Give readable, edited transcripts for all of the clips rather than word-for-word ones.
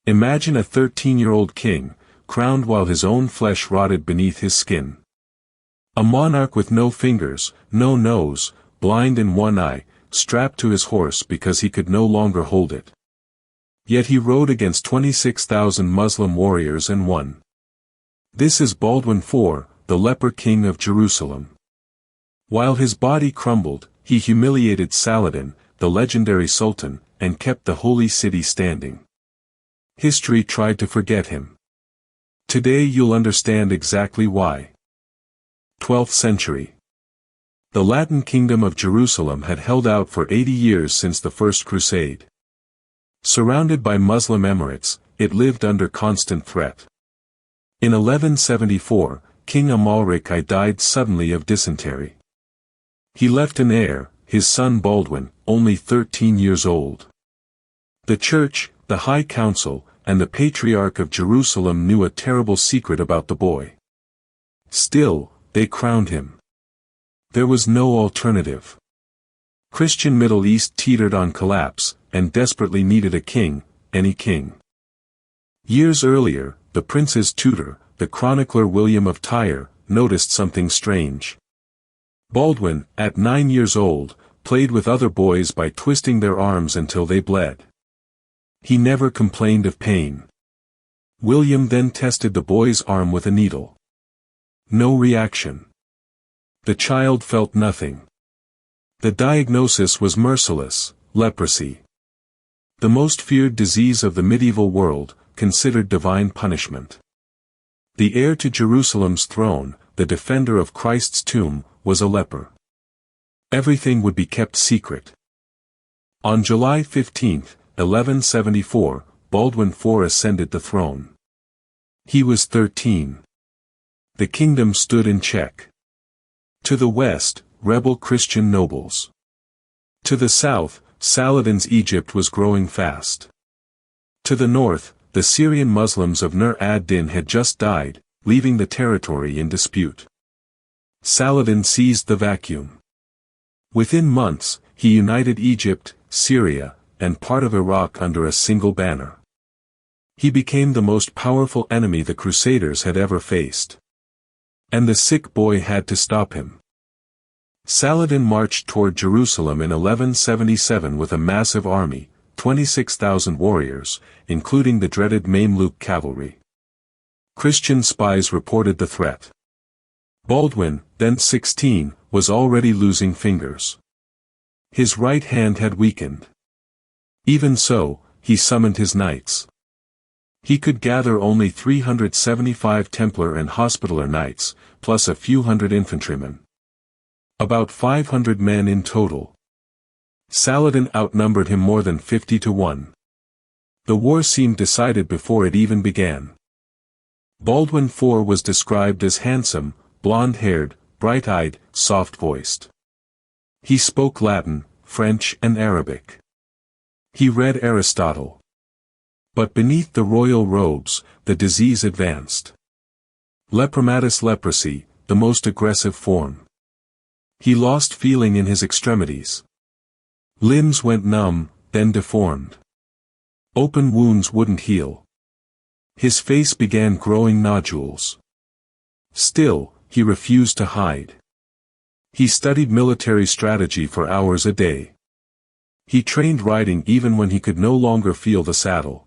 Imagine a 13-year-old king, crowned while his own flesh rotted beneath his skin. A monarch with no fingers, no nose, blind in one eye, strapped to his horse because he could no longer hold it. Yet he rode against 26,000 Muslim warriors and won. This is Baldwin IV, the Leper King of Jerusalem. While his body crumbled, he humiliated Saladin, the legendary sultan, and kept the holy city standing. History tried to forget him. Today you'll understand exactly why. 12th century. The Latin kingdom of Jerusalem had held out for 80 years since the First Crusade. Surrounded by Muslim emirates, it lived under constant threat. In 1174, King Amalric I died suddenly of dysentery. He left an heir, his son Baldwin, only 13 years old. The Church, the High Council, and the Patriarch of Jerusalem knew a terrible secret about the boy. Still, they crowned him. There was no alternative. Christian Middle East teetered on collapse, and desperately needed a king, any king. Years earlier, the prince's tutor, the chronicler William of Tyre, noticed something strange. Baldwin, at 9 years old, played with other boys by twisting their arms until they bled. He never complained of pain. William then tested the boy's arm with a needle. No reaction. The child felt nothing. The diagnosis was merciless: leprosy. The most feared disease of the medieval world, considered divine punishment. The heir to Jerusalem's throne, the defender of Christ's tomb, was a leper. Everything would be kept secret. On July 15, 1174, Baldwin IV ascended the throne. He was 13. The kingdom stood in check. To the west, rebel Christian nobles. To the south, Saladin's Egypt was growing fast. To the north, the Syrian Muslims of Nur ad-Din had just died, leaving the territory in dispute. Saladin seized the vacuum. Within months, he united Egypt, Syria, and part of Iraq under a single banner. He became the most powerful enemy the Crusaders had ever faced. And the sick boy had to stop him. Saladin marched toward Jerusalem in 1177 with a massive army, 26,000 warriors, including the dreaded Mamluk cavalry. Christian spies reported the threat. Baldwin, then 16, was already losing fingers. His right hand had weakened. Even so, he summoned his knights. He could gather only 375 Templar and Hospitaller knights, plus a few hundred infantrymen. About 500 men in total. Saladin outnumbered him more than 50 to 1. The war seemed decided before it even began. Baldwin IV was described as handsome, blonde-haired, bright-eyed, soft-voiced. He spoke Latin, French and Arabic. He read Aristotle. But beneath the royal robes, the disease advanced. Lepromatous leprosy, the most aggressive form. He lost feeling in his extremities. Limbs went numb, then deformed. Open wounds wouldn't heal. His face began growing nodules. Still, he refused to hide. He studied military strategy for hours a day. He trained riding even when he could no longer feel the saddle.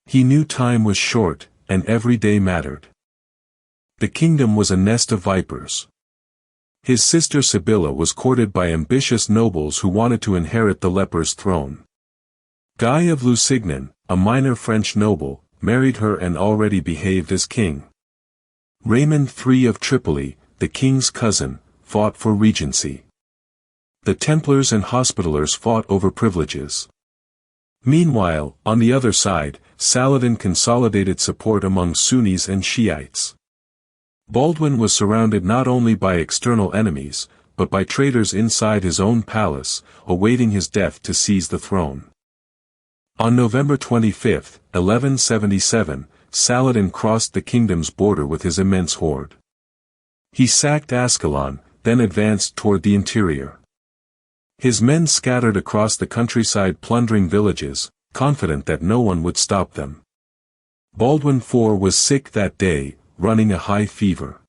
He knew time was short, and every day mattered. The kingdom was a nest of vipers. His sister Sibylla was courted by ambitious nobles who wanted to inherit the leper's throne. Guy of Lusignan, a minor French noble, married her and already behaved as king. Raymond III of Tripoli, the king's cousin, fought for regency. The Templars and Hospitallers fought over privileges. Meanwhile, on the other side, Saladin consolidated support among Sunnis and Shiites. Baldwin was surrounded not only by external enemies, but by traitors inside his own palace, awaiting his death to seize the throne. On November 25, 1177, Saladin crossed the kingdom's border with his immense horde. He sacked Ascalon, then advanced toward the interior. His men scattered across the countryside plundering villages, confident that no one would stop them. Baldwin IV was sick that day, running a high fever.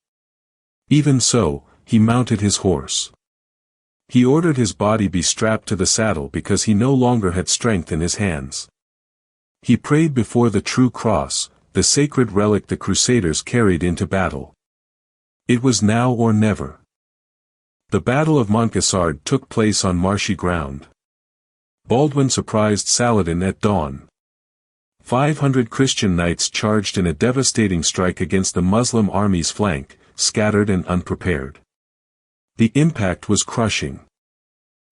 Even so, he mounted his horse. He ordered his body be strapped to the saddle because he no longer had strength in his hands. He prayed before the true cross, the sacred relic the Crusaders carried into battle. It was now or never. The Battle of Montgisard took place on marshy ground. Baldwin surprised Saladin at dawn. 500 Christian knights charged in a devastating strike against the Muslim army's flank, scattered and unprepared. The impact was crushing.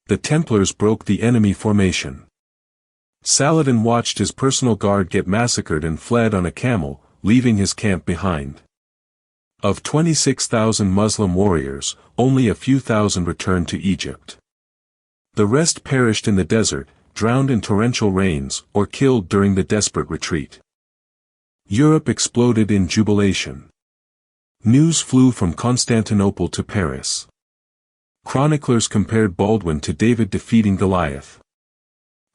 The Templars broke the enemy formation. Saladin watched his personal guard get massacred and fled on a camel, leaving his camp behind. Of 26,000 Muslim warriors, only a few thousand returned to Egypt. The rest perished in the desert, drowned in torrential rains, or killed during the desperate retreat. Europe exploded in jubilation. News flew from Constantinople to Paris. Chroniclers compared Baldwin to David defeating Goliath.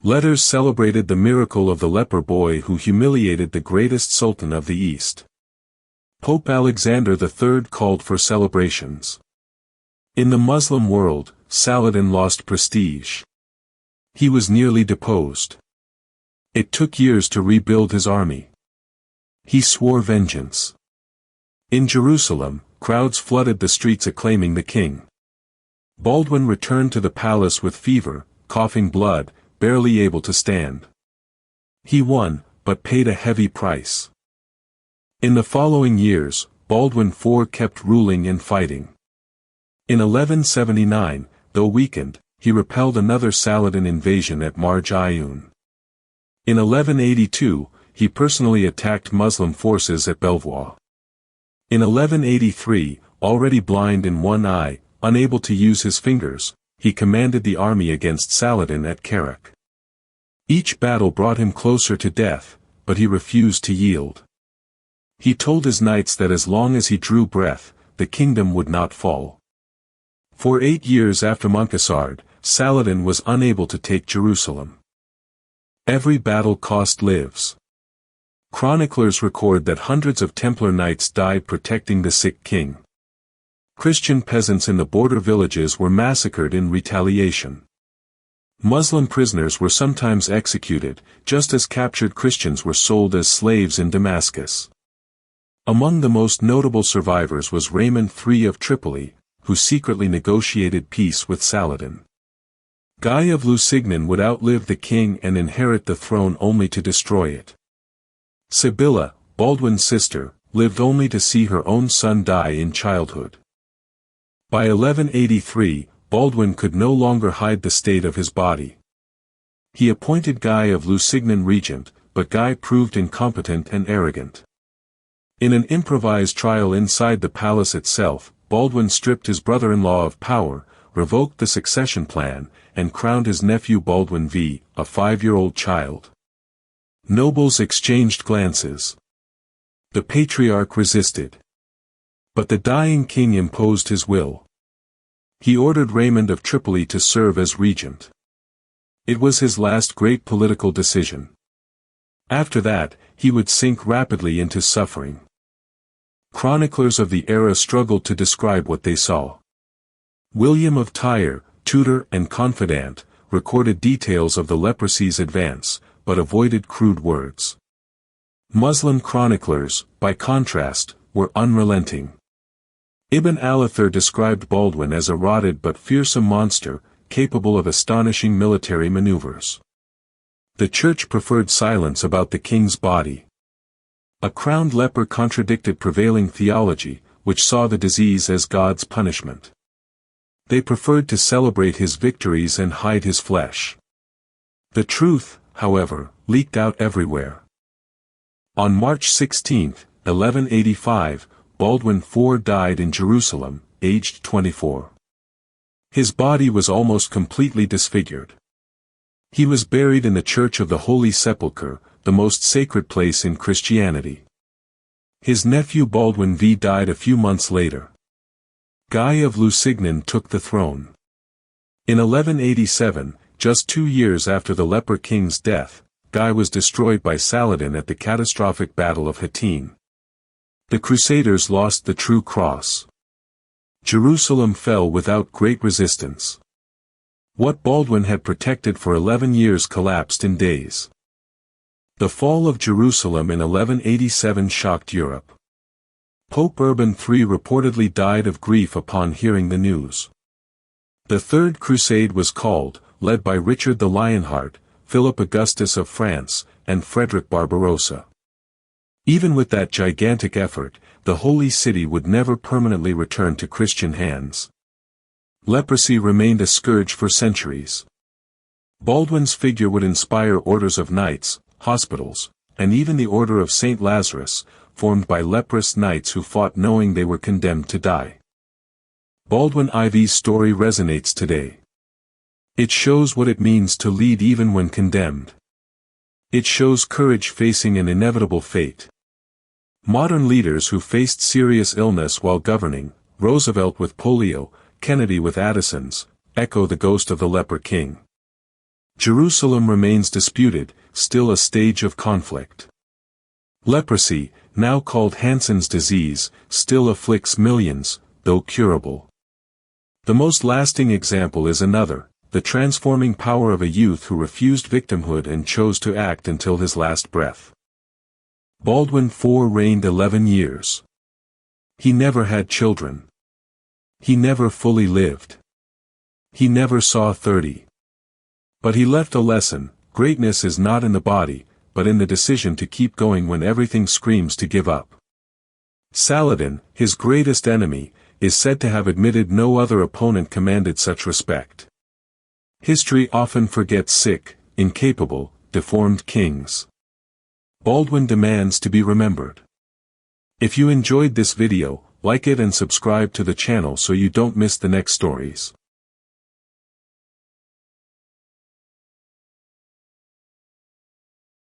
Letters celebrated the miracle of the leper boy who humiliated the greatest sultan of the East. Pope Alexander III called for celebrations. In the Muslim world, Saladin lost prestige. He was nearly deposed. It took years to rebuild his army. He swore vengeance. In Jerusalem, crowds flooded the streets acclaiming the king. Baldwin returned to the palace with fever, coughing blood, barely able to stand. He won, but paid a heavy price. In the following years, Baldwin IV kept ruling and fighting. In 1179, though weakened, he repelled another Saladin invasion at Marj Ayoun. In 1182, he personally attacked Muslim forces at Belvoir. In 1183, already blind in one eye, unable to use his fingers, he commanded the army against Saladin at Kerak. Each battle brought him closer to death, but he refused to yield. He told his knights that as long as he drew breath, the kingdom would not fall. For 8 years after Montgisard, Saladin was unable to take Jerusalem. Every battle cost lives. Chroniclers record that hundreds of Templar knights died protecting the sick king. Christian peasants in the border villages were massacred in retaliation. Muslim prisoners were sometimes executed, just as captured Christians were sold as slaves in Damascus. Among the most notable survivors was Raymond III of Tripoli, who secretly negotiated peace with Saladin. Guy of Lusignan would outlive the king and inherit the throne only to destroy it. Sibylla, Baldwin's sister, lived only to see her own son die in childhood. By 1183, Baldwin could no longer hide the state of his body. He appointed Guy of Lusignan regent, but Guy proved incompetent and arrogant. In an improvised trial inside the palace itself, Baldwin stripped his brother-in-law of power, revoked the succession plan, and crowned his nephew Baldwin IV, a 5-year-old child. Nobles exchanged glances. The patriarch resisted. But the dying king imposed his will. He ordered Raymond of Tripoli to serve as regent. It was his last great political decision. After that, he would sink rapidly into suffering. Chroniclers of the era struggled to describe what they saw. William of Tyre, tutor and confidant, recorded details of the leprosy's advance, but avoided crude words. Muslim chroniclers, by contrast, were unrelenting. Ibn al-Athir described Baldwin as a rotted but fearsome monster, capable of astonishing military maneuvers. The church preferred silence about the king's body. A crowned leper contradicted prevailing theology, which saw the disease as God's punishment. They preferred to celebrate his victories and hide his flesh. The truth, however, leaked out everywhere. On March 16, 1185, Baldwin IV died in Jerusalem, aged 24. His body was almost completely disfigured. He was buried in the Church of the Holy Sepulchre, the most sacred place in Christianity. His nephew Baldwin V died a few months later. Guy of Lusignan took the throne. In 1187, just 2 years after the Leper King's death, sky was destroyed by Saladin at the catastrophic Battle of Hattin. The Crusaders lost the true cross. Jerusalem fell without great resistance. What Baldwin had protected for 11 years collapsed in days. The fall of Jerusalem in 1187 shocked Europe. Pope Urban IV reportedly died of grief upon hearing the news. The Third Crusade was called, led by Richard the Lionheart, Philip Augustus of France, and Frederick Barbarossa. Even with that gigantic effort, the Holy City would never permanently return to Christian hands. Leprosy remained a scourge for centuries. Baldwin's figure would inspire orders of knights, hospitals, and even the Order of St. Lazarus, formed by leprous knights who fought knowing they were condemned to die. Baldwin IV's story resonates today. It shows what it means to lead even when condemned. It shows courage facing an inevitable fate. Modern leaders who faced serious illness while governing, Roosevelt with polio, Kennedy with Addison's, echo the ghost of the Leper King. Jerusalem remains disputed, still a stage of conflict. Leprosy, now called Hansen's disease, still afflicts millions, though curable. The most lasting example is another, the transforming power of a youth who refused victimhood and chose to act until his last breath. Baldwin IV reigned 11 years. He never had children. He never fully lived. He never saw 30. But he left a lesson: greatness is not in the body, but in the decision to keep going when everything screams to give up. Saladin, his greatest enemy, is said to have admitted no other opponent commanded such respect. History often forgets sick, incapable, deformed kings. Baldwin demands to be remembered. If you enjoyed this video, like it and subscribe to the channel so you don't miss the next stories.